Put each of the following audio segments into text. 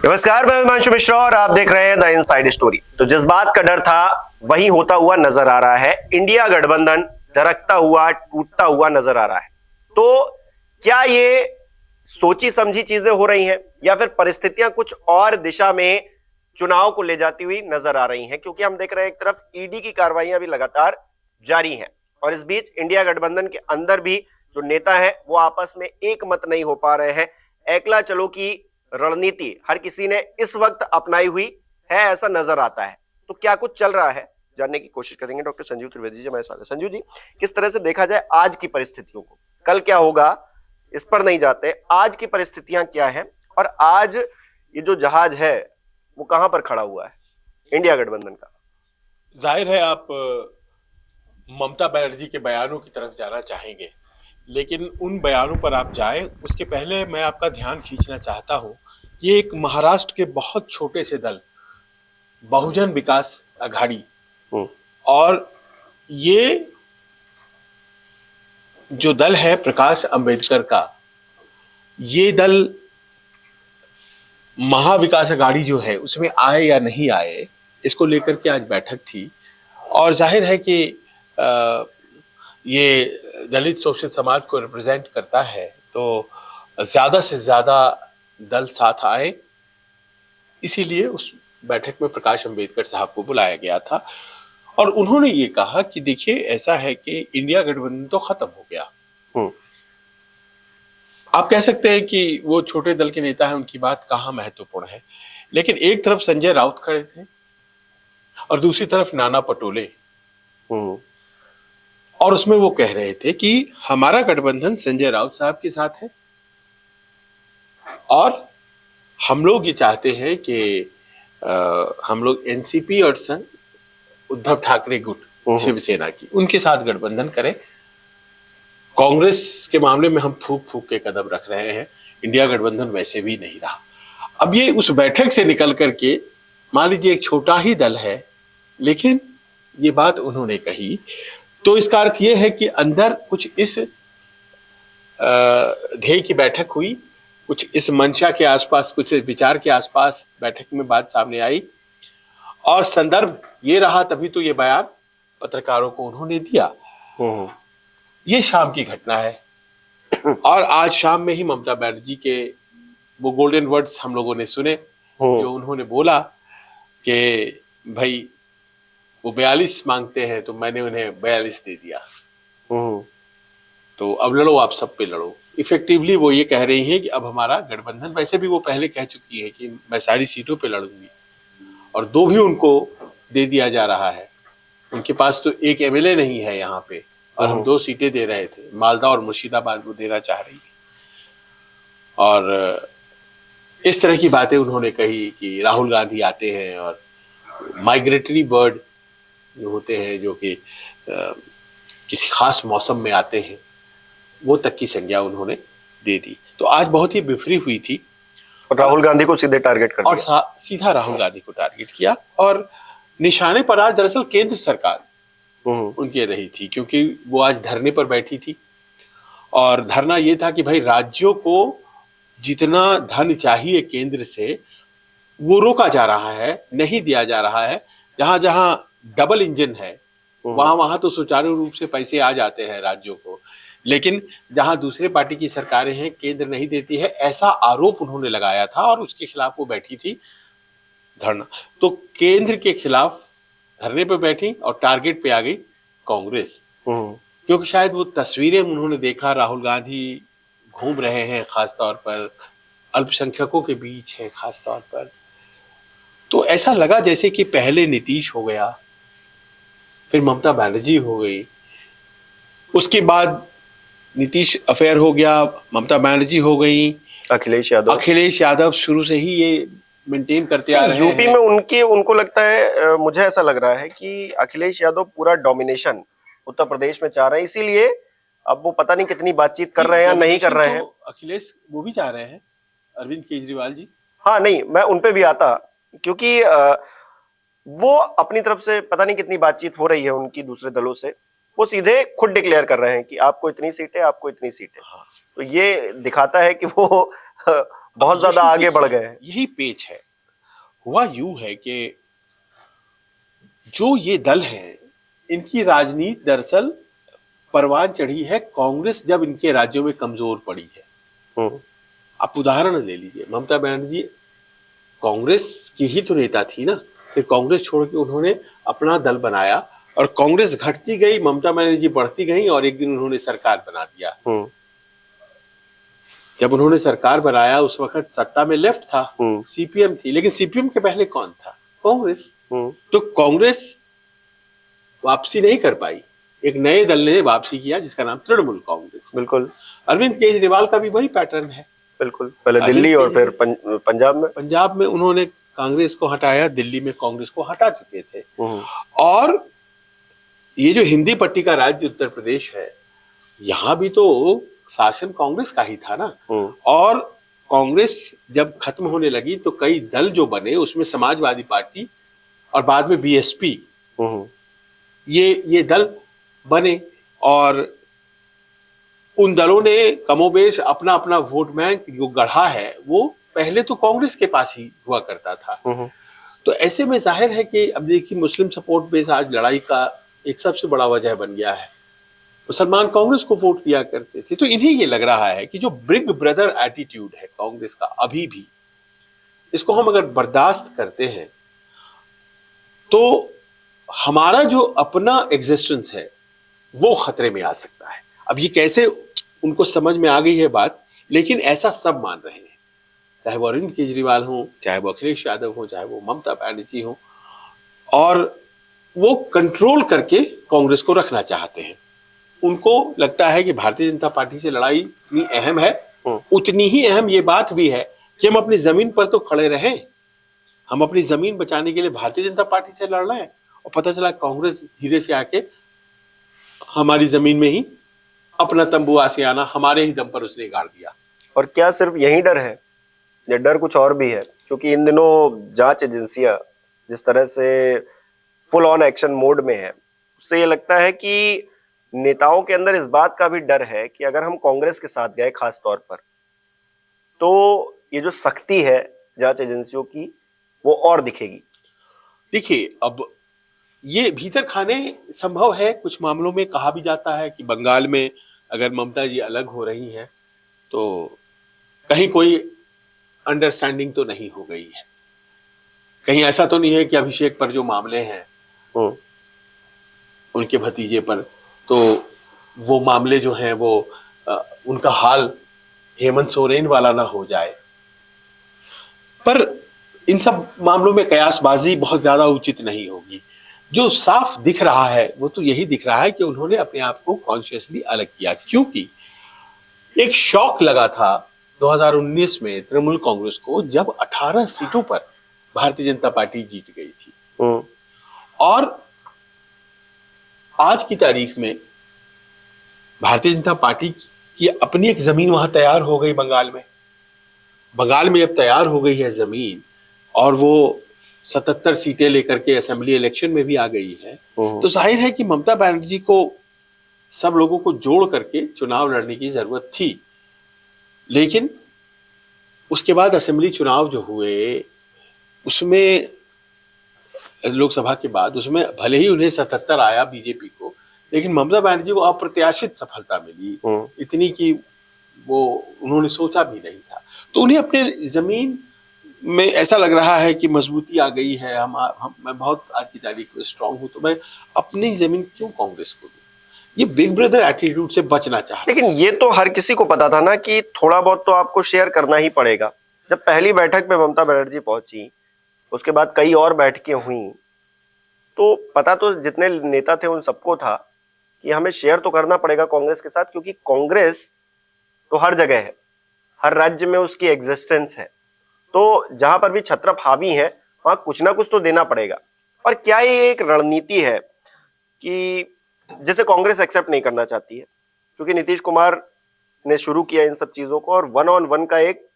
नमस्कार, मैं हिमांशु मिश्रा और आप देख रहे हैं द इनसाइड स्टोरी। तो जिस बात का डर था वही होता हुआ नजर आ रहा है। इंडिया गठबंधन दरकता हुआ, टूटता हुआ नजर आ रहा है। तो क्या ये सोची समझी चीजें हो रही हैं या फिर परिस्थितियां कुछ और दिशा में चुनाव को ले जाती हुई नजर आ रही हैं? क्योंकि हम देख रहे हैं एक तरफ ईडी की कार्रवाइयां भी लगातार जारी हैं और इस बीच इंडिया गठबंधन के अंदर भी जो नेता है वो आपस में एक मत नहीं हो पा रहे हैं। एकला चलो की रणनीति हर किसी ने इस वक्त अपनाई हुई है, ऐसा नजर आता है। तो क्या कुछ चल रहा है, जानने की कोशिश करेंगे। डॉक्टर संजीव त्रिवेदी जी हमारे साथ है। संजीव जी, किस तरह से देखा जाए आज की परिस्थितियों को, कल क्या होगा इस पर नहीं जाते, आज की परिस्थितियां क्या है और आज ये जो जहाज है वो कहां पर खड़ा हुआ है इंडिया गठबंधन का? जाहिर है आप ममता बनर्जी के बयानों की तरफ जाना चाहेंगे, लेकिन उन बयानों पर आप जाएं उसके पहले मैं आपका ध्यान खींचना चाहता हूं। ये एक महाराष्ट्र के बहुत छोटे से दल बहुजन विकास अघाड़ी और ये जो दल है प्रकाश अंबेडकर का, ये दल महाविकास अघाड़ी जो है उसमें आए या नहीं आए, इसको लेकर के आज बैठक थी। और जाहिर है कि ये दलित शोषित समाज को रिप्रेजेंट करता है, तो ज्यादा से ज्यादा दल साथ आए, इसीलिए उस बैठक में प्रकाश अंबेडकर साहब को बुलाया गया था। और उन्होंने ये कहा कि देखिए ऐसा है कि इंडिया गठबंधन तो खत्म हो गया। आप कह सकते हैं कि वो छोटे दल के नेता हैं, उनकी बात कहाँ महत्वपूर्ण है, लेकिन एक तरफ संजय राउत खड़े थे और दूसरी तरफ नाना पटोले, और उसमें वो कह रहे थे कि हमारा गठबंधन संजय राउत साहब के साथ है और हम लोग ये चाहते हैं कि हम लोग एनसीपी और संघ उद्धव ठाकरे गुट शिवसेना की उनके साथ गठबंधन करें। कांग्रेस के मामले में हम फूक फूक के कदम रख रहे हैं, इंडिया गठबंधन वैसे भी नहीं रहा। अब ये उस बैठक से निकल करके मान लीजिए एक छोटा ही दल है, लेकिन ये बात उन्होंने कही, तो इसका अर्थ ये है कि अंदर कुछ इस ध्येय की बैठक हुई, कुछ इस मंशा के आसपास, कुछ विचार के आसपास बैठक में बात सामने आई और संदर्भ ये रहा, तभी तो ये बयान पत्रकारों को उन्होंने दिया। ये शाम की घटना है और आज शाम में ही ममता बनर्जी के वो गोल्डन वर्ड्स हम लोगों ने सुने, जो उन्होंने बोला कि भाई वो 42 मांगते हैं तो मैंने उन्हें 42 दे दिया, तो अब लड़ो, आप सब पे लड़ो। इफेक्टिवली वो ये कह रही हैं कि अब हमारा गठबंधन, वैसे भी वो पहले कह चुकी है कि मैं सारी सीटों पे लड़ूंगी, और 2 भी उनको दे दिया जा रहा है। उनके पास तो एक एमएलए नहीं है यहाँ पे, और हम 2 सीटें दे रहे थे, मालदा और मुर्शिदाबाद को देना चाह रही थी। और इस तरह की बातें उन्होंने कही कि राहुल गांधी आते हैं और माइग्रेटरी बर्ड जो होते हैं, जो कि किसी खास मौसम में आते हैं, वो तक की संज्ञा उन्होंने दे दी। तो आज बहुत ही बिफरी हुई थी और राहुल गांधी को सीधे टारगेट कर और सीधा राहुल गांधी को टारगेट किया। और निशाने पर आज दरअसल केंद्र सरकार उनके रही थी, क्योंकि वो आज धरने पर बैठी थी और धरना ये था कि भाई राज्यों को जितना धन चाहिए केंद्र से वो रोका जा रहा है, नहीं दिया जा रहा है। जहां जहां डबल इंजन है वहां वहां तो सुचारू रूप से पैसे आ जाते हैं राज्यों को, लेकिन जहां दूसरे पार्टी की सरकारें हैं केंद्र नहीं देती है, ऐसा आरोप उन्होंने लगाया था और उसके खिलाफ वो बैठी थी धरना। तो केंद्र के खिलाफ धरने पे बैठी और टारगेट पे आ गई कांग्रेस, क्योंकि शायद वो तस्वीरें उन्होंने देखा, राहुल गांधी घूम रहे हैं खासतौर पर अल्पसंख्यकों के बीच है खासतौर पर, तो ऐसा लगा जैसे कि पहले नीतीश हो गया, फिर ममता बनर्जी हो गई, उसके बाद नीतीश अफेयर हो गया, ममता बनर्जी हो गई, अखिलेश यादव शुरू से ही ये मेंटेन करते आ रहे हैं। यूपी में उनको लगता है, मुझे ऐसा लग रहा है कि अखिलेश यादव पूरा डोमिनेशन उत्तर प्रदेश में चाह रहे हैं, इसीलिए अब वो पता नहीं कितनी बातचीत कर रहे हैं या नहीं कर रहे हैं। अखिलेश वो भी चाह रहे हैं, अरविंद केजरीवाल जी। हाँ, नहीं, मैं उन पे भी आता, क्योंकि वो अपनी तरफ से पता नहीं कितनी बातचीत हो रही है उनकी दूसरे दलों से, वो सीधे खुद डिक्लेयर कर रहे हैं कि आपको इतनी सीटें, आपको इतनी सीटें। तो ये दिखाता है कि वो बहुत ज्यादा यही आगे बढ़ देखिए, गए हैं। यही पेच है। हुआ यूं है कि जो ये दल हैं, इनकी राजनीति दरअसल परवान चढ़ी है कांग्रेस जब इनके राज्यों में कमजोर पड़ी है। हम्म, आप उदाहरण ले लीजिए, ममता बनर्जी कांग्रेस की ही तो नेता थी ना, फिर कांग्रेस छोड़ के उन्होंने अपना दल बनाया और कांग्रेस घटती गई, ममता बनर्जी बढ़ती गई और एक दिन उन्होंने सरकार बना दिया। हम्म, जब उन्होंने सरकार बनाया उस वक्त सत्ता में लेफ्ट था, हम्म, सीपीएम थी, लेकिन सीपीएम के पहले कौन था? कांग्रेस। हम्म, तो कांग्रेस वापसी नहीं कर पाई, एक नए दल ने वापसी किया जिसका नाम तृणमूल कांग्रेस। बिल्कुल अरविंद केजरीवाल का भी वही पैटर्न है। बिल्कुल, पहले अरविंद दिल्ली और फिर केजरीवाल पंजाब में। पंजाब में उन्होंने कांग्रेस को हटाया, दिल्ली में कांग्रेस को हटा चुके थे। और ये जो हिंदी पट्टी का राज्य उत्तर प्रदेश है, यहां भी तो शासन कांग्रेस का ही था ना। और कांग्रेस जब खत्म होने लगी तो कई दल जो बने, उसमें समाजवादी पार्टी और बाद में बीएसपी, ये दल बने और उन दलों ने कमोबेश अपना अपना वोट बैंक जो गढ़ा है वो पहले तो कांग्रेस के पास ही हुआ करता था। तो ऐसे में जाहिर है कि अब देखिए, मुस्लिम सपोर्ट बेस आज लड़ाई का एक सबसे बड़ा वजह बन गया है। मुसलमान कांग्रेस को वोट दिया करते थे, तो इन्हें ये लग रहा है कि जो बिग ब्रदर एटीट्यूड है कांग्रेस का अभी भी, इसको हम अगर बर्दाश्त करते हैं तो हमारा जो अपना एग्जिस्टेंस है वो खतरे में आ सकता है। अब ये कैसे उनको समझ में आ गई है बात, लेकिन ऐसा सब मान रहे हैं, चाहे वो अरविंद केजरीवाल हो, चाहे वो अखिलेश यादव हो, चाहे वो ममता बनर्जी हो, और वो कंट्रोल करके कांग्रेस को रखना चाहते हैं। उनको लगता है कि भारतीय जनता पार्टी से लड़ाई इतनी अहम है, उतनी ही अहम ये बात भी है कि हम अपनी जमीन पर तो खड़े रहें। हम अपनी जमीन बचाने के लिए भारतीय जनता पार्टी से लड़ रहे हैं और पता चला कांग्रेस धीरे से आके हमारी जमीन में ही अपना तंबू आसियाना हमारे ही दम पर उसने गाड़ दिया। और क्या सिर्फ यही डर है या डर कुछ और भी है? क्योंकि इन दिनों जांच एजेंसियां जिस तरह से फुल ऑन एक्शन मोड में है, उससे ये लगता है कि नेताओं के अंदर इस बात का भी डर है कि अगर हम कांग्रेस के साथ गए खास तौर पर, तो ये जो सख्ती है जांच एजेंसियों की वो और दिखेगी। देखिए, अब ये भीतर खाने संभव है। कुछ मामलों में कहा भी जाता है कि बंगाल में अगर ममता जी अलग हो रही हैं तो कहीं कोई अंडरस्टैंडिंग तो नहीं हो गई है, कहीं ऐसा तो नहीं है कि अभिषेक पर जो मामले हैं उनके भतीजे पर, तो वो मामले जो हैं वो उनका हाल हेमंत सोरेन वाला ना हो जाए। पर इन सब मामलों में कयासबाजी बहुत ज्यादा उचित नहीं होगी। जो साफ दिख रहा है वो तो यही दिख रहा है कि उन्होंने अपने आप को कॉन्शियसली अलग किया, क्योंकि एक शॉक लगा था 2019 में तृणमूल कांग्रेस को, जब 18 सीटों पर भारतीय जनता पार्टी जीत गई थी। और आज की तारीख में भारतीय जनता पार्टी की अपनी एक जमीन वहां तैयार हो गई बंगाल में। बंगाल में जब तैयार हो गई है जमीन और वो 77 सीटें लेकर के असेंबली इलेक्शन में भी आ गई है, तो जाहिर है कि ममता बनर्जी को सब लोगों को जोड़ करके चुनाव लड़ने की जरूरत थी। लेकिन उसके बाद असेंबली चुनाव जो हुए उसमें, लोकसभा के बाद उसमें भले ही उन्हें 77 आया बीजेपी को, लेकिन ममता बनर्जी को अप्रत्याशित सफलता मिली, इतनी कि वो उन्होंने सोचा भी नहीं था। तो उन्हें अपने जमीन में ऐसा लग रहा है कि मजबूती आ गई है, मैं बहुत आज की तारीख में स्ट्रांग हूं, तो मैं अपनी जमीन क्यों कांग्रेस को दूं। ये बिग ब्रदर एटीट्यूड से बचना चाहते। लेकिन ये तो हर किसी को पता था ना कि थोड़ा बहुत तो आपको शेयर करना ही पड़ेगा। जब पहली बैठक में ममता बनर्जी पहुंची, उसके बाद कई और बैठकें हुई, तो पता तो जितने नेता थे उन सबको था कि हमें शेयर तो करना पड़ेगा कांग्रेस के साथ, क्योंकि कांग्रेस तो हर जगह है, हर राज्य में उसकी एग्जिस्टेंस है। तो जहां पर भी छत्रप हावी है वहां कुछ ना कुछ तो देना पड़ेगा। और क्या ये एक रणनीति है कि जिसे कांग्रेस एक्सेप्ट नहीं करना चाहती है? क्योंकि नीतीश कुमार ने शुरू किया इन सब चीजों को और 1 on 1 का एक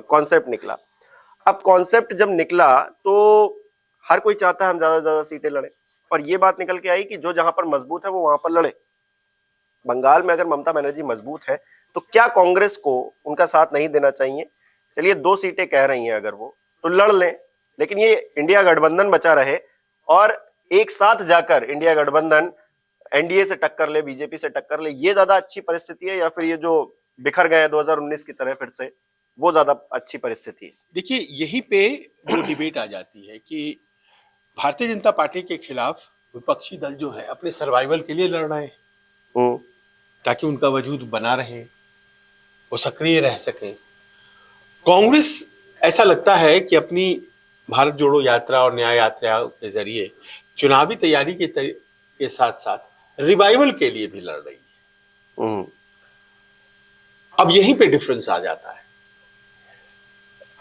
कॉन्सेप्ट निकला। अब कॉन्सेप्ट जब निकला तो हर कोई चाहता है हम ज्यादा से ज्यादा सीटें लड़े, और ये बात निकल के आई कि जो जहां पर मजबूत है वो वहां पर लड़े। बंगाल में अगर ममता बनर्जी मजबूत है तो क्या कांग्रेस को उनका साथ नहीं देना चाहिए? चलिए 2 सीटें कह रही हैं अगर वो, तो लड़ लें, लेकिन ये इंडिया गठबंधन बचा रहे और एक साथ जाकर इंडिया गठबंधन एनडीए से टक्कर ले, बीजेपी से टक्कर ले, ये ज्यादा अच्छी परिस्थिति है या फिर ये जो बिखर गए 2019 की तरह फिर से, वो ज्यादा अच्छी परिस्थिति है? देखिए, यहीं पे वो डिबेट आ जाती है कि भारतीय जनता पार्टी के खिलाफ विपक्षी दल जो है अपने सर्वाइवल के लिए लड़ रहे हैं, ताकि उनका वजूद बना रहे, वो सक्रिय रह सके। कांग्रेस ऐसा लगता है कि अपनी भारत जोड़ो यात्रा और न्याय यात्रा के जरिए चुनावी तैयारी के साथ साथ रिवाइवल के लिए भी लड़ रही है। अब यहीं पे डिफरेंस आ जाता है।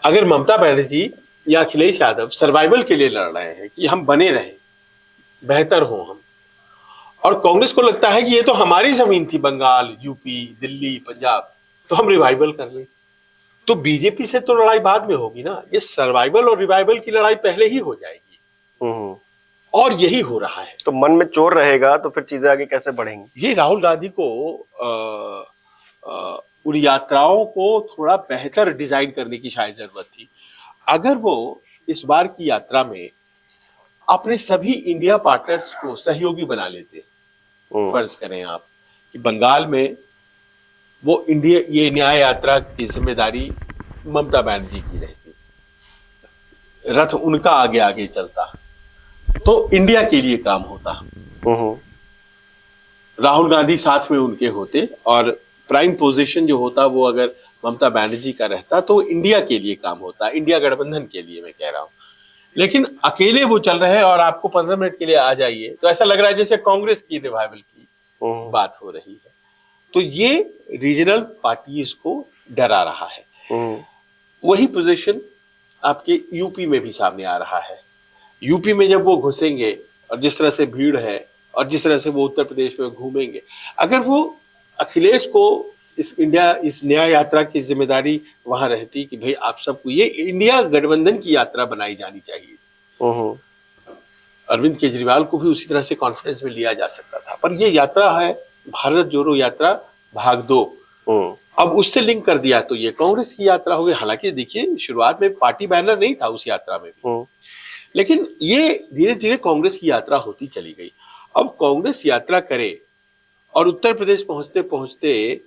अगर ममता बनर्जी या अखिलेश यादव सर्वाइवल के लिए लड़ रहे हैं कि हम बने रहे, बेहतर हो हम, और कांग्रेस को लगता है कि ये तो हमारी जमीन थी, बंगाल, यूपी, दिल्ली, पंजाब, तो हम रिवाइवल कर लें, तो बीजेपी से तो लड़ाई बाद में होगी ना। ये सर्वाइवल और रिवाइवल की लड़ाई पहले ही हो जाएगी, और यही हो रहा है। तो मन में चोर रहेगा तो फिर चीजें आगे कैसे बढ़ेंगी? ये राहुल गांधी को उन यात्राओं को थोड़ा बेहतर डिजाइन करने की शायद जरूरत थी। अगर वो इस बार की यात्रा में अपने सभी इंडिया पार्टनर्स को सहयोगी बना लेते, फर्ज करें आप कि बंगाल में वो ये न्याय यात्रा की जिम्मेदारी ममता बनर्जी की रहती, रथ उनका आगे आगे चलता, तो इंडिया के लिए काम होता। राहुल गांधी साथ में उनके होते और प्राइम पोजीशन जो होता वो अगर ममता बनर्जी का रहता तो इंडिया के लिए काम होता, इंडिया गठबंधन के लिए मैं कह रहा हूं। लेकिन अकेले वो चल रहे हैं और आपको 15 मिनट के लिए आ जाइए, तो ऐसा लग रहा है जैसे कांग्रेस की रिवाइवल की बात हो रही है। तो ये रीजनल पार्टीज को डरा रहा है। वही पोजीशन आपके यूपी में भी सामने आ रहा है। यूपी में जब वो घुसेंगे और जिस तरह से भीड़ है और जिस तरह से वो उत्तर प्रदेश में घूमेंगे, अगर वो अखिलेश को इस न्याय यात्रा की जिम्मेदारी वहां रहती कि भाई आप सबको ये इंडिया गठबंधन की यात्रा बनाई जानी चाहिए, अरविंद केजरीवाल को भी उसी तरह से कॉन्फ्रेंस में लिया जा सकता था। पर ये यात्रा है भारत जोड़ो यात्रा भाग 2, अब उससे लिंक कर दिया तो ये कांग्रेस की यात्रा हो गई। हालांकि देखिए शुरुआत में पार्टी बैनर नहीं था उस यात्रा में भी, लेकिन ये धीरे धीरे कांग्रेस की यात्रा होती चली गई। अब कांग्रेस यात्रा करे और उत्तर प्रदेश पहुंचते पहुंचते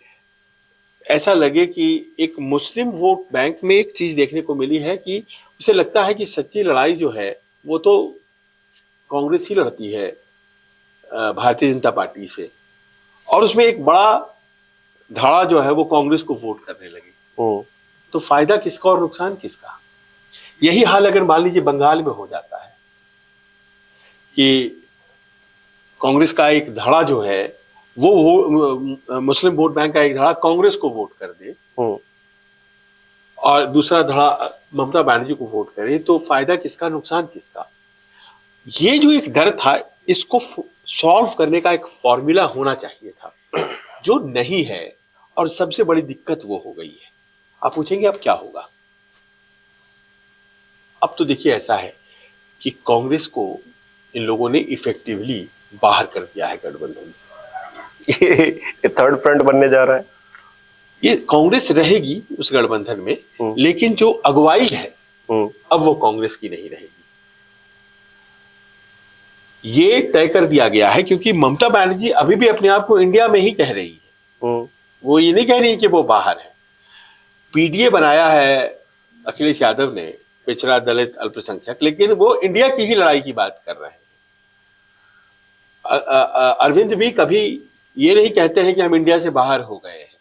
ऐसा लगे कि एक मुस्लिम वोट बैंक में एक चीज देखने को मिली है कि उसे लगता है कि सच्ची लड़ाई जो है वो तो कांग्रेस ही लड़ती है भारतीय जनता पार्टी से, और उसमें एक बड़ा धड़ा जो है वो कांग्रेस को वोट करने लगी। तो फायदा किसका और नुकसान किसका? यही हाल अगर मान लीजिए बंगाल में हो जाता है कि कांग्रेस का एक धड़ा जो है वो मुस्लिम वोट बैंक का एक धड़ा कांग्रेस को वोट कर दे और दूसरा धड़ा ममता बनर्जी को वोट करे, तो फायदा किसका नुकसान किसका? ये जो एक डर था इसको सॉल्व करने का एक फॉर्मूला होना चाहिए था, जो नहीं है, और सबसे बड़ी दिक्कत वो हो गई है। आप पूछेंगे अब क्या होगा? अब तो देखिए ऐसा है कि कांग्रेस को इन लोगों ने इफेक्टिवली बाहर कर दिया है गठबंधन से। ये थर्ड फ्रंट बनने जा रहा है। ये कांग्रेस रहेगी उस गठबंधन में, लेकिन जो अगुवाई है अब वो कांग्रेस की नहीं रहेगी। ये तय कर दिया गया है क्योंकि ममता बनर्जी अभी भी अपने आप को इंडिया में ही कह रही है, वो ये नहीं कह रही कि वो बाहर है। पीडीए बनाया है अखिलेश यादव ने, पिछड़ा दलित अल्पसंख्यक, लेकिन वो इंडिया की ही लड़ाई की बात कर रहे हैं। अरविंद भी कभी ये नहीं कहते हैं कि हम इंडिया से बाहर हो गए हैं,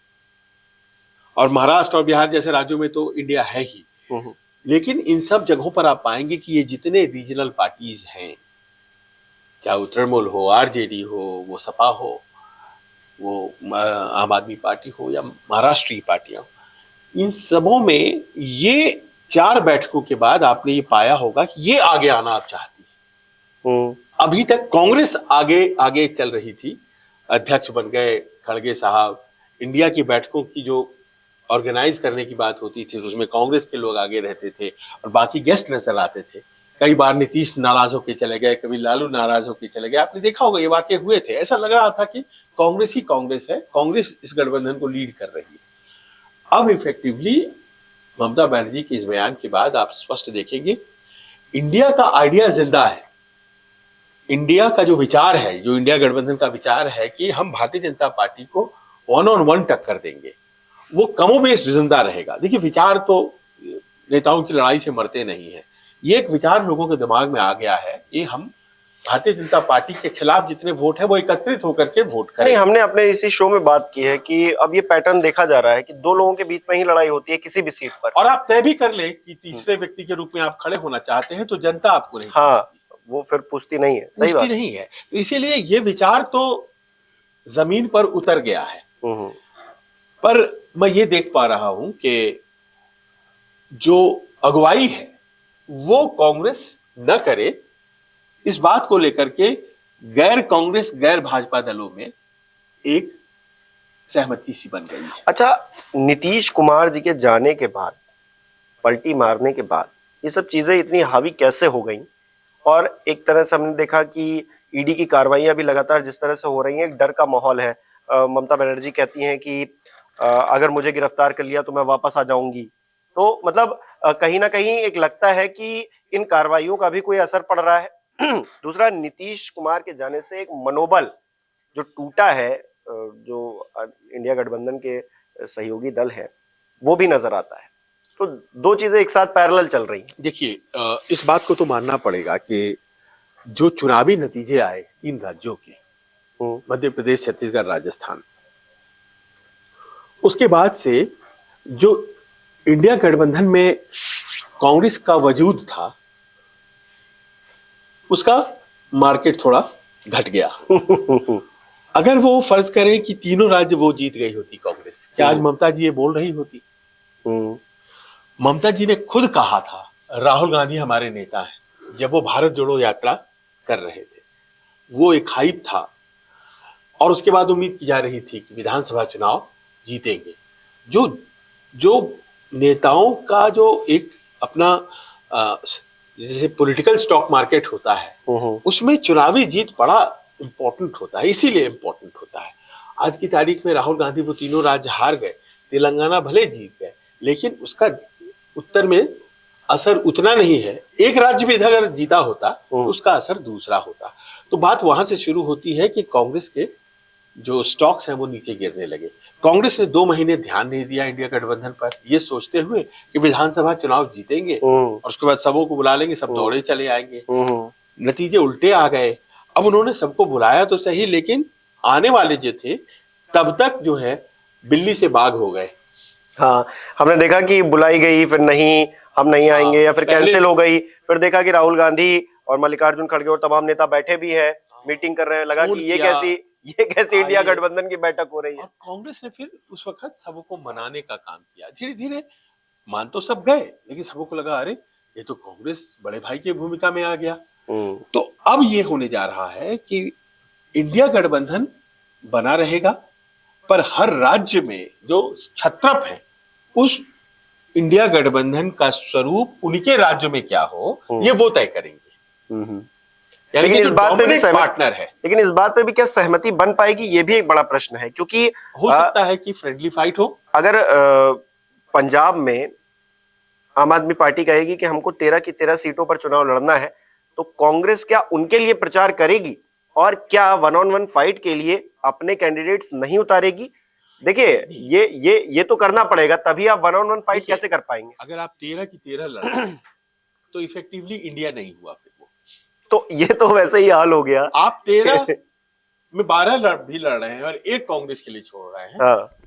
और महाराष्ट्र और बिहार जैसे राज्यों में तो इंडिया है ही। लेकिन इन सब जगहों पर आप पाएंगे कि ये जितने रीजनल पार्टीज हैं, चाहे वो तृणमूल हो, आरजेडी हो, वो सपा हो, वो आम आदमी पार्टी हो या महाराष्ट्रीय पार्टियां, इन सबों में ये 4 बैठकों के बाद आपने ये पाया होगा कि ये आगे आना आप चाहती है। अभी तक कांग्रेस आगे आगे चल रही थी, अध्यक्ष बन गए खड़गे साहब, इंडिया की बैठकों की जो ऑर्गेनाइज करने की बात होती थी उसमें कांग्रेस के लोग आगे रहते थे और बाकी गेस्ट नजर आते थे। कई बार नीतीश नाराज होकर चले गए, कभी लालू नाराज होकर चले गए, आपने देखा होगा ये वाकये हुए थे। ऐसा लग रहा था कि कांग्रेस ही कांग्रेस है, कांग्रेस इस गठबंधन को लीड कर रही है। अब इफेक्टिवली ममता बनर्जी के इस बयान के बाद आप स्पष्ट देखेंगे इंडिया का आइडिया जिंदा है। इंडिया का जो विचार है, जो इंडिया गठबंधन का विचार है कि हम भारतीय जनता पार्टी को 1-on-1 टक्कर देंगे, वो कमोबेश जिंदा रहेगा। देखिए, विचार तो नेताओं की लड़ाई से मरते नहीं है। ये एक विचार लोगों के दिमाग में आ गया है कि हम भारतीय जनता पार्टी के खिलाफ जितने वोट है वो एकत्रित होकर के वोट करें। नहीं, हमने अपने इसी शो में बात की है कि अब ये पैटर्न देखा जा रहा है कि दो लोगों के बीच में ही लड़ाई होती है किसी भी सीट पर, और आप तय भी कर ले कि तीसरे व्यक्ति के रूप में आप खड़े होना चाहते हैं तो जनता आपको नहीं हाँ, वो फिर पूछती नहीं है। सही बात नहीं है। तो इसीलिए ये विचार तो जमीन पर उतर गया है। पर मैं ये देख पा रहा हूं कि जो अगुवाई है वो कांग्रेस न करे, इस बात को लेकर के गैर कांग्रेस गैर भाजपा दलों में एक सहमति सी बन गई है। अच्छा, नीतीश कुमार जी के जाने के बाद, पलटी मारने के बाद ये सब चीजें इतनी हावी कैसे हो गई? और एक तरह से हमने देखा कि ईडी की कार्रवाइयां भी लगातार जिस तरह से हो रही हैं, एक डर का माहौल है। ममता बनर्जी कहती हैं कि अगर मुझे गिरफ्तार कर लिया तो मैं वापस आ जाऊंगी। तो मतलब कहीं ना कहीं एक लगता है कि इन कार्रवाइयों का भी कोई असर पड़ रहा है। दूसरा, नीतीश कुमार के जाने से एक मनोबल जो टूटा है, जो इंडिया गठबंधन के सहयोगी दल है, वो भी नजर आता है। तो दो चीजें एक साथ पैरेलल चल रही हैं। देखिए, इस बात को तो मानना पड़ेगा कि जो चुनावी नतीजे आए इन राज्यों के, मध्य प्रदेश, छत्तीसगढ़, राजस्थान, उसके बाद से जो इंडिया गठबंधन में कांग्रेस का वजूद था उसका मार्केट थोड़ा घट गया। अगर वो फर्ज करें कि तीनों राज्य वो जीत गई होती कांग्रेस, क्या आज ममता जी ये बोल रही होती? ममता जी ने खुद कहा था, राहुल गांधी हमारे नेता हैं, जब वो भारत जोड़ो यात्रा कर रहे थे, वो एक हाइप था और उसके बाद उम्मीद की जा रही थी कि विधानसभा चुनाव जीतेंगे। जो नेताओं का जो एक अपना जैसे पॉलिटिकल स्टॉक मार्केट होता है, उसमें चुनावी जीत बड़ा इंपॉर्टेंट होता है, इसीलिए इंपॉर्टेंट होता है। आज की तारीख में राहुल गांधी वो तीनों राज्य हार गए, तेलंगाना भले जीत गए, लेकिन उसका उत्तर में असर उतना नहीं है। एक राज्य भी अगर जीता होता तो उसका असर दूसरा होता। तो बात वहां से शुरू होती है कि कांग्रेस के जो स्टॉक्स हैं वो नीचे गिरने लगे। कांग्रेस ने 2 महीने ध्यान नहीं दिया इंडिया गठबंधन पर, ये सोचते हुए कि विधानसभा चुनाव जीतेंगे और उसके बाद सबों को बुला लेंगे, सब दौड़े चले आएंगे। नतीजे उल्टे आ गए। अब उन्होंने सबको बुलाया तो सही, लेकिन आने वाले जो थे तब तक जो है बिल्ली से बाघ हो गए। हाँ, हमने देखा कि बुलाई गई, फिर नहीं, हम नहीं आएंगे, या फिर कैंसिल हो गई। फिर देखा कि राहुल गांधी और मल्लिकार्जुन खड़गे और तमाम नेता बैठे भी हैं, मीटिंग कर रहे हैं। लगा कि ये कैसी इंडिया गठबंधन की बैठक हो रही है। कांग्रेस ने फिर उस वक्त सबको मनाने का काम किया। धीरे धीरे मान तो सब गए, लेकिन सबको लगा अरे ये तो कांग्रेस बड़े भाई की भूमिका में आ गया। तो अब ये होने जा रहा है कि इंडिया गठबंधन बना रहेगा, पर हर राज्य में जो छत्रप है उस इंडिया गठबंधन का स्वरूप उनके राज्य में क्या हो, ये वो तय करेंगे। लेकिन इस बात पे भी पार्टनर है, लेकिन इस बात पे भी क्या सहमति बन पाएगी, ये भी एक बड़ा प्रश्न है। क्योंकि हो सकता है कि फ्रेंडली फाइट हो। अगर पंजाब में आम आदमी पार्टी कहेगी कि हमको 13 की 13 सीटों पर चुनाव लड़ना है, तो कांग्रेस क्या उनके लिए प्रचार करेगी? और क्या 1-on-1 फाइट के लिए अपने कैंडिडेट्स नहीं उतारेगी? देखिए, ये तो करना पड़ेगा, तभी आप 1-on-1 फाइट कैसे कर पाएंगे? अगर आप 13 की 13 लड़ तो इफेक्टिवली इंडिया नहीं हुआ फिर वो। तो ये तो वैसे ही हाल हो गया। आप 13 में 12 भी लड़ रहे हैं और एक कांग्रेस के लिए छोड़ रहे हैं, हाँ।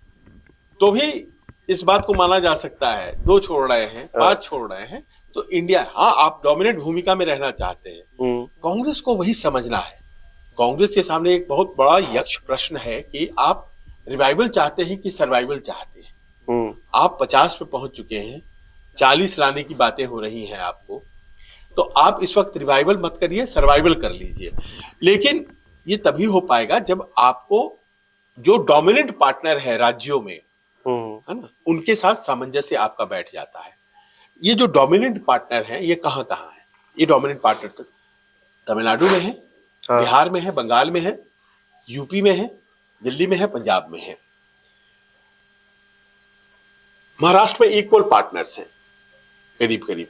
तो भी इस बात को माना जा सकता है। 2 छोड़ रहे हैं, 5 छोड़ रहे हैं, तो इंडिया, हाँ, आप डोमिनेंट भूमिका में रहना चाहते हैं। कांग्रेस को वही समझना है। कांग्रेस के सामने एक बहुत बड़ा यक्ष प्रश्न है कि आप रिवाइवल चाहते हैं कि सर्वाइवल चाहते हैं। आप 50 पे पहुंच चुके हैं, 40 लाने की बातें हो रही हैं आपको, तो आप इस वक्त रिवाइवल मत करिए, सर्वाइवल कर लीजिए। लेकिन ये तभी हो पाएगा जब आपको जो डोमिनेंट पार्टनर है राज्यों में, है ना, उनके साथ सामंजस्य आपका बैठ जाता है। ये जो डोमिनेंट पार्टनर है ये कहाँ कहाँ है? ये डोमिनेंट पार्टनर तो तमिलनाडु में है, बिहार में है, बंगाल में है, यूपी में है, दिल्ली में है, पंजाब में है। महाराष्ट्र में इक्वल पार्टनर्स हैं करीब करीब।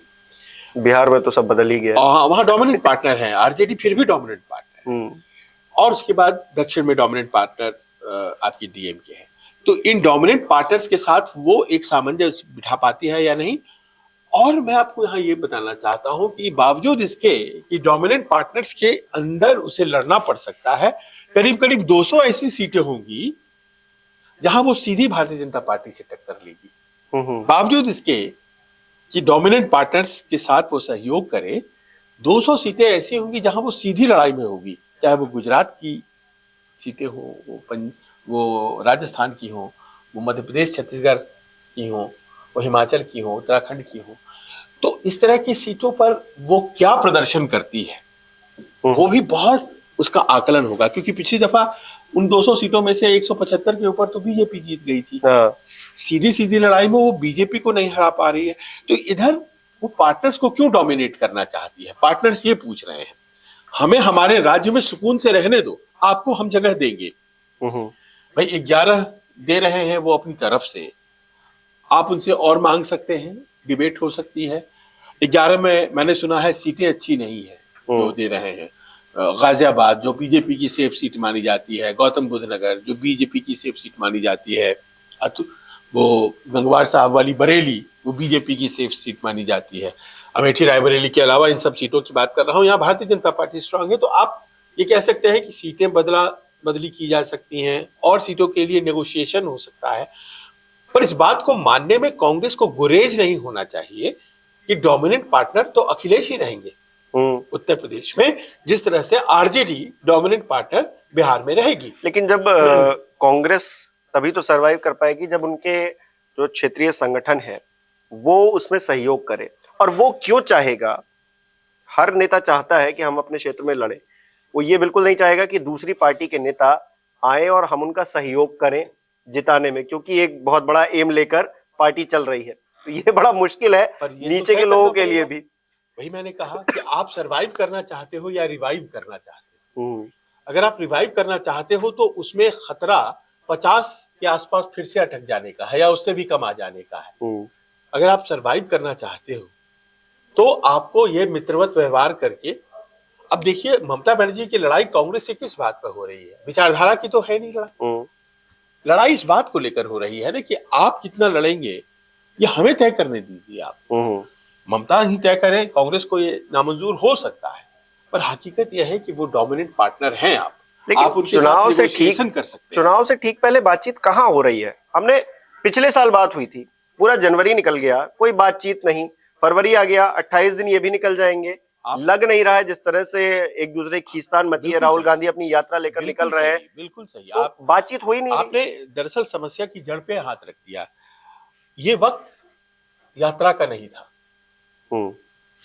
बिहार में तो सब बदल ही गया है। हाँ, वहां डोमिनेंट पार्टनर है, आरजेडी फिर भी डोमिनेंट पार्टनर है। और उसके बाद दक्षिण में डोमिनेंट पार्टनर आपकी डीएमके है। तो इन डोमिनेंट पार्टनर्स के साथ वो एक सामंजस्य बिठा पाती है या नहीं। और मैं आपको यहाँ ये बताना चाहता हूं कि बावजूद इसके कि डोमिनेंट पार्टनर्स के अंदर उसे लड़ना पड़ सकता है, करीब करीब 200 ऐसी सीटें होंगी जहां वो सीधी भारतीय जनता पार्टी से टक्कर लेगी। बावजूद इसके कि डोमिनेंट पार्टनर्स के साथ वो सहयोग करे, 200 सीटें ऐसी होंगी जहां वो सीधी लड़ाई में होगी, चाहे वो गुजरात की सीटें हो, वो राजस्थान की हो, वो मध्य प्रदेश छत्तीसगढ़ की हो, वो हिमाचल की हो, उत्तराखंड की हो। तो इस तरह की सीटों पर वो क्या प्रदर्शन करती है वो भी बहुत उसका आकलन होगा, क्योंकि पिछली दफा उन 200 सीटों में से 175 के ऊपर तो बीजेपी जीत गई थी। सीधी सीधी लड़ाई में वो बीजेपी को नहीं हरा पा रही है। तो इधर वो पार्टनर्स को क्यों डोमिनेट करना चाहती है? पार्टनर्स ये पूछ रहे हैं, हमें हमारे राज्य में सुकून से रहने दो, आपको हम जगह देंगे। भाई 11 दे रहे हैं वो अपनी तरफ से, आप उनसे और मांग सकते हैं, डिबेट हो सकती है। 11 में मैंने सुना है सीटें अच्छी नहीं है जो दे रहे हैं। गाजियाबाद जो बीजेपी की सेफ सीट मानी जाती है, गौतम बुद्ध नगर जो बीजेपी की सेफ सीट मानी जाती है, वो गंगवार साहब वाली बरेली वो बीजेपी की सेफ सीट मानी जाती है, अमेठी रायबरेली के अलावा इन सब सीटों की बात कर रहा हूँ, यहाँ भारतीय जनता पार्टी स्ट्रांग है। तो आप ये कह सकते हैं कि सीटें बदली की जा सकती हैं और सीटों के लिए नेगोशिएशन हो सकता है। पर इस बात को मानने में कांग्रेस को गुरेज नहीं होना चाहिए कि डोमिनेंट पार्टनर तो अखिलेश ही रहेंगे उत्तर प्रदेश में, जिस तरह से आरजेडी डोमिनेंट पार्टनर बिहार में रहेगी। लेकिन जब कांग्रेस तभी तो सरवाइव कर पाएगी जब उनके जो क्षेत्रीय संगठन है वो उसमें सहयोग करे। और वो क्यों चाहेगा? हर नेता चाहता है कि हम अपने क्षेत्र में लड़े, वो ये बिल्कुल नहीं चाहेगा कि दूसरी पार्टी के नेता आए और हम उनका सहयोग करें जिताने में, क्योंकि एक बहुत बड़ा एम लेकर पार्टी चल रही है। तो ये बड़ा मुश्किल है नीचे के लोगों के लिए भी। वही मैंने कहा कि आप सरवाइव करना चाहते हो या रिवाइव करना चाहते हो। अगर आप रिवाइव करना चाहते हो तो उसमें खतरा 50 के आसपास फिर से अटक जाने का है या उससे भी कम आ जाने का है। अगर आप सरवाइव करना चाहते हो तो आपको ये मित्रवत व्यवहार करके, अब देखिए ममता बनर्जी की लड़ाई कांग्रेस से किस बात पर हो रही है? विचारधारा की तो है नहीं लड़ाई। लड़ाई इस बात को लेकर हो रही है ना कि आप कितना लड़ेंगे ये हमें तय करने दीजिए। आप ममता ही तय करें, कांग्रेस को ये नामंजूर हो सकता है, पर हकीकत यह है कि वो डोमिनेंट पार्टनर हैं। आप चुनाव से ठीक कर सकते हैं। चुनाव से ठीक पहले बातचीत कहाँ हो रही है? हमने पिछले साल बात हुई थी, पूरा जनवरी निकल गया, कोई बातचीत नहीं। फरवरी आ गया, 28 दिन ये भी निकल जाएंगे। लग नहीं रहा है जिस तरह से एक दूसरे खींचतान मची है, राहुल गांधी अपनी यात्रा लेकर निकल रहे हैं। बिल्कुल सही। तो बातचीत हुई नहीं। आपने दरअसल समस्या की जड़ पे हाथ रख दिया। ये वक्त यात्रा का नहीं था।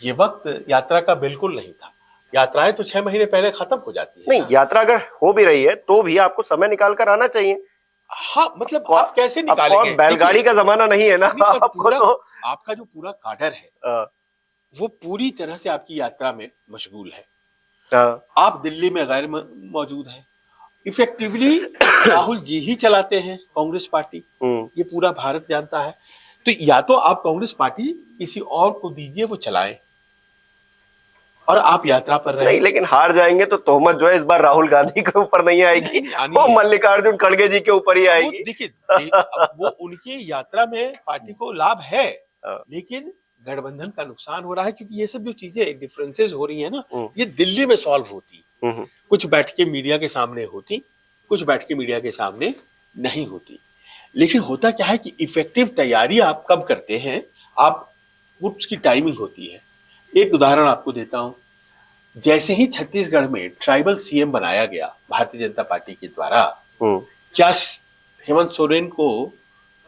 ये वक्त यात्रा का बिल्कुल नहीं था। यात्राएं तो 6 महीने पहले खत्म हो जाती है। नहीं, यात्रा अगर हो भी रही है तो भी आपको समय निकाल कर आना चाहिए। हाँ, मतलब आप कैसे निकालेंगे? बैलगाड़ी का जमाना नहीं है ना आपको। तो आपका जो पूरा काडर है वो पूरी तरह से आपकी यात्रा में मशगूल है। आप दिल्ली में गैर मौजूद हैं। इफेक्टिवली राहुल जी ही चलाते हैं कांग्रेस पार्टी, ये पूरा भारत जानता है। तो या तो आप कांग्रेस पार्टी किसी और को दीजिए वो चलाएं और आप यात्रा पर रहें। नहीं, लेकिन हार जाएंगे तो तोहमत जो है इस बार राहुल गांधी के ऊपर नहीं आएगी, वो मल्लिकार्जुन खड़गे जी के ऊपर ही आएगी। देखिए वो उनकी यात्रा में पार्टी को लाभ है, लेकिन गठबंधन का नुकसान हो रहा है, क्योंकि ये सब जो चीजें डिफरेंसेस हो रही है ना, ये दिल्ली में सॉल्व होती, कुछ बैठकें मीडिया के सामने होती, कुछ बैठकें मीडिया के सामने नहीं होती। लेकिन होता क्या है कि इफेक्टिव तैयारी आप कब करते हैं, आप वो उसकी टाइमिंग होती है। एक उदाहरण आपको देता हूं, जैसे ही छत्तीसगढ़ में ट्राइबल सीएम बनाया गया भारतीय जनता पार्टी के द्वारा, क्या हेमंत सोरेन को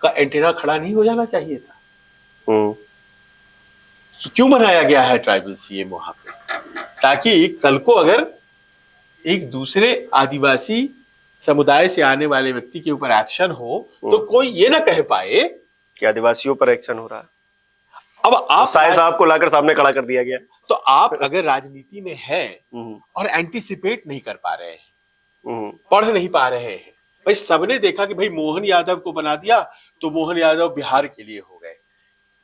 का एंटीना खड़ा नहीं हो जाना चाहिए था? क्यों बनाया गया है ट्राइबल सीएम वहां पे? ताकि कल को अगर एक दूसरे आदिवासी समुदाय से आने वाले व्यक्ति के ऊपर एक्शन हो तो कोई ये ना कह पाए कि आदिवासियों पर एक्शन हो रहा है। अब आप साय साहब को लाकर सामने खड़ा कर दिया गया। तो आप अगर राजनीति में हैं और एंटीसिपेट नहीं कर पा रहे हैं, पढ़ नहीं पा रहे हैं, भाई सबने देखा कि भाई मोहन यादव को बना दिया तो मोहन यादव बिहार के लिए हो गए।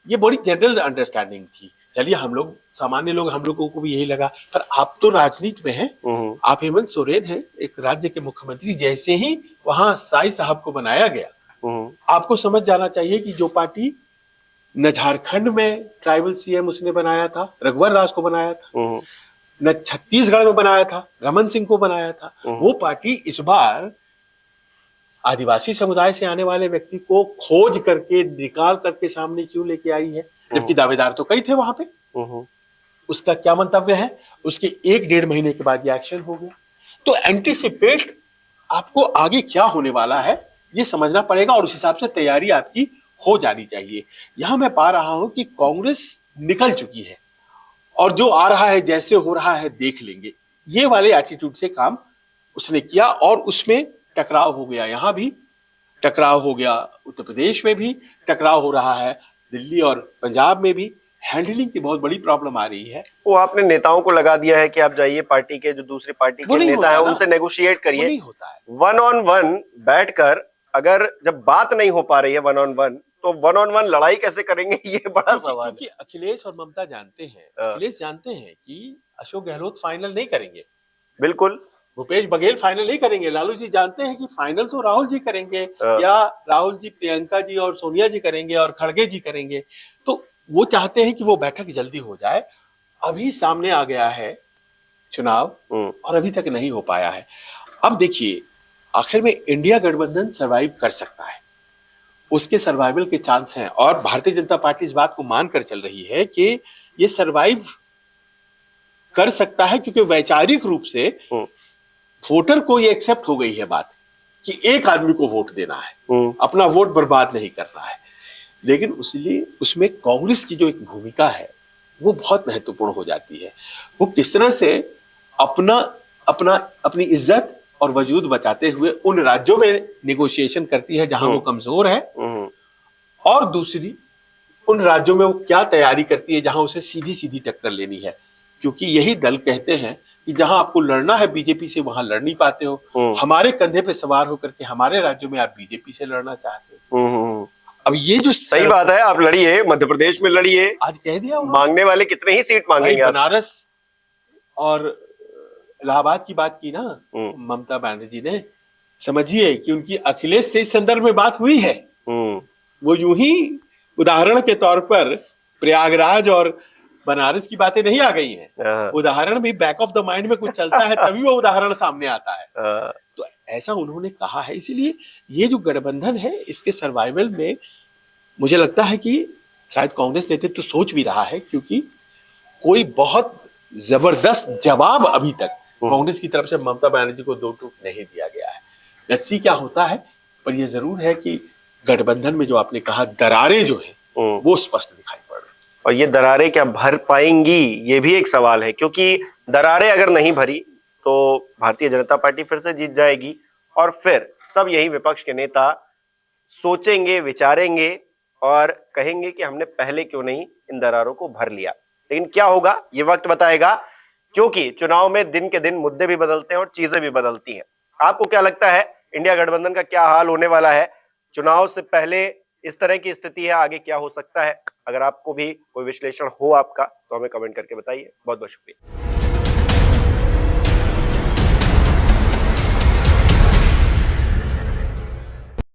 ये बड़ी जनरल अंडरस्टैंडिंग थी। चलिए हम लोग सामान्य लोग, हम लोगों को भी यही लगा, पर आप तो राजनीति में हैं, आप हेमंत सोरेन हैं, एक राज्य के मुख्यमंत्री। जैसे ही वहां साई साहब को बनाया गया, आपको समझ जाना चाहिए कि जो पार्टी न झारखंड में ट्राइबल सीएम उसने बनाया था, रघुवर दास को बनाया था, न छत्तीसगढ़ में बनाया था, रमन सिंह को बनाया था, वो पार्टी इस बार आदिवासी समुदाय से आने वाले व्यक्ति को खोज करके निकाल करके सामने क्यों लेके आई है, जबकि दावेदार तो कई थे वहां पे। उसका क्या मंतव्य है? उसके 1-1.5 महीने के बाद ये एक्शन हो गया। तो एंटीसिपेट आपको आगे क्या होने वाला है ये समझना पड़ेगा और उस हिसाब से तैयारी आपकी हो जानी चाहिए। यहां मैं पा रहा हूं कि कांग्रेस निकल चुकी है और जो आ रहा है जैसे हो रहा है देख लेंगे, ये वाले एटीट्यूड से काम उसने किया और उसमें टकराव हो गया। यहां भी टकराव हो गया, उत्तर प्रदेश में भी टकराव हो रहा है, दिल्ली और पंजाब में भी हैंडलिंग की बहुत बड़ी प्रॉब्लम आ रही है। वो आपने नेताओं को लगा दिया है कि आप जाइए पार्टी के जो दूसरी पार्टी के नेता है उनसे नेगोशिएट करिए। नहीं होता है। 1-on-1 बैठकर अगर जब बात नहीं हो पा रही है 1-on-1, तो 1-on-1 लड़ाई कैसे करेंगे, ये बड़ा सवाल है। क्योंकि अखिलेश और ममता जानते हैं, अखिलेश जानते हैं कि अशोक गहलोत फाइनल नहीं करेंगे, बिल्कुल भूपेश बघेल फाइनल नहीं करेंगे, लालू जी जानते हैं कि फाइनल तो राहुल जी करेंगे या राहुल जी, प्रियंका जी और सोनिया जी करेंगे और खड़गे जी करेंगे। तो वो चाहते हैं कि वो बैठक जल्दी हो जाए। अभी सामने आ गया है चुनाव और अभी तक नहीं हो पाया है। अब देखिए आखिर में इंडिया गठबंधन सरवाइव कर सकता है, उसके सर्वाइवल के चांस हैं और भारतीय जनता पार्टी इस बात को मानकर चल रही है कि ये सरवाइव कर सकता है, क्योंकि वैचारिक रूप से वोटर को ये एक्सेप्ट हो गई है बात कि एक आदमी को वोट देना है, अपना वोट बर्बाद नहीं करना है। लेकिन इसलिए उसमें कांग्रेस की जो एक भूमिका है वो बहुत महत्वपूर्ण हो जाती है। वो किस तरह से अपनी इज्जत और वजूद बचाते हुए उन राज्यों में निगोशिएशन करती है जहां वो कमजोर है, और दूसरी उन राज्यों में वो क्या तैयारी करती है जहां उसे सीधी सीधी टक्कर लेनी है। क्योंकि यही दल कहते हैं कि जहां आपको लड़ना है बीजेपी से वहां लड़ नहीं पाते हो, हमारे कंधे पे सवार होकर के हमारे राज्यों में आप बीजेपी से लड़ना चाहते हो। अब ये जो सही बात है, आप लड़िए, मध्य प्रदेश में लड़िए, आज कह दिया मांगने वाले कितने ही सीट मांगेंगे। बनारस और इलाहाबाद की बात की ना ममता बनर्जी ने, समझिए कि उनकी अखिलेश से इस संदर्भ में बात हुई है। वो यूं ही उदाहरण के तौर पर प्रयागराज और बनारस की बातें नहीं आ गई हैं, उदाहरण भी बैक ऑफ द माइंड में कुछ चलता है तभी वो उदाहरण सामने आता है। तो ऐसा उन्होंने कहा है। इसीलिए ये जो गठबंधन है इसके सर्वाइवल में मुझे लगता है कि शायद कांग्रेस नेतृत्व तो सोच भी रहा है, क्योंकि कोई बहुत जबरदस्त जवाब अभी तक कांग्रेस की तरफ से ममता बनर्जी को 2 टूक नहीं दिया गया है। लेट्स सी क्या होता है, पर यह जरूर है कि गठबंधन में जो आपने कहा दरारें जो है वो स्पष्ट दिखाई पड़ रही है। और ये दरारें क्या भर पाएंगी, ये भी एक सवाल है, क्योंकि दरारें अगर नहीं भरी तो भारतीय जनता पार्टी फिर से जीत जाएगी और फिर सब यही विपक्ष के नेता सोचेंगे, विचारेंगे और कहेंगे कि हमने पहले क्यों नहीं इन दरारों को भर लिया। लेकिन क्या होगा ये वक्त बताएगा, क्योंकि चुनाव में दिन के दिन मुद्दे भी बदलते हैं और चीजें भी बदलती हैं। आपको क्या लगता है इंडिया गठबंधन का क्या हाल होने वाला है? चुनाव से पहले इस तरह की स्थिति है, आगे क्या हो सकता है? अगर आपको भी कोई विश्लेषण हो आपका तो हमें कमेंट करके बताइए। बहुत बहुत शुक्रिया।